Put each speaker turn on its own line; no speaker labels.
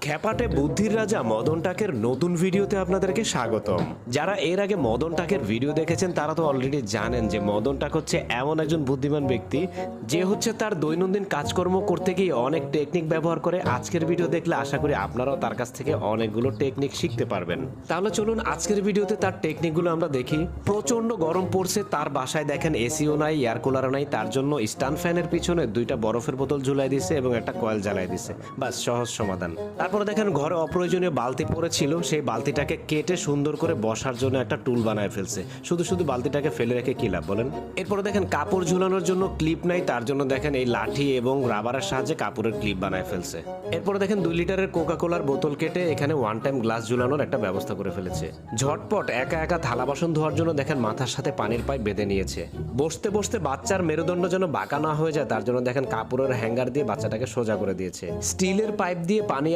খ্যাপাটে বুদ্ধির রাজা মদন টাকের নতুন ভিডিওতে আপনাদেরকে স্বাগতম। যারা এর আগে মদন টাকের ভিডিও দেখেছেন তারা তো অলরেডি জানেন যে মদন টাক হচ্ছে এমন একজন বুদ্ধিমান ব্যক্তি যে হচ্ছে তার দৈনন্দিন কাজকর্ম করতে গিয়ে অনেক টেকনিক ব্যবহার করে। আজকের ভিডিও দেখলে আশা করি আপনারাও তার কাছ থেকে অনেকগুলো টেকনিক শিখতে পারবেন। তাহলে চলুন আজকের ভিডিওতে তার টেকনিকগুলো আমরা দেখি। প্রচন্ড গরম পড়ছে, তার বাসায় দেখেন এসিও নাই, এয়ার কুলারও নাই, তার জন্য স্ট্যান্ড ফ্যানের পিছনে দুইটা বরফের বোতল ঝুলাই দিছে এবং একটা কয়েল জ্বালাই দিছে। বাস, সহজ সমাধান। তারপরে দেখেন ঘরে অপ্রয়োজনীয় বালতি পড়েছিল, সেই বালতিটাকে কেটে সুন্দর করে বসার জন্য একটা টুল বানায় ফেলছে। শুধু শুধু বালতিটাকে ফেলে রেখে কি লাভ বলেন? এরপরে দেখেন কাপড় ঝুলানোর জন্য ক্লিপ নাই, তার জন্য দেখেন এই লাঠি এবং রাবারের সাহায্যে কাপড়ের ক্লিপ বানায় ফেলছে। এরপরে দেখেন 2 লিটারের কোকা কোলার বোতল কেটে এখানে ওয়ান টাইম গ্লাস ঝুলানোর একটা ব্যবস্থা করে ফেলেছে। ঝটপট একা একা থালা বাসন ধোয়ার জন্য দেখেন মাথার সাথে পানির পাইপ বেঁধে নিয়েছে। বসতে বসতে বাচ্চার মেরুদণ্ড যেন বাঁকা না হয়ে যায় তার জন্য দেখেন কাপড়ের হ্যাঙ্গার দিয়ে বাচ্চাটাকে সোজা করে দিয়েছে। স্টিলের পাইপ দিয়ে পানি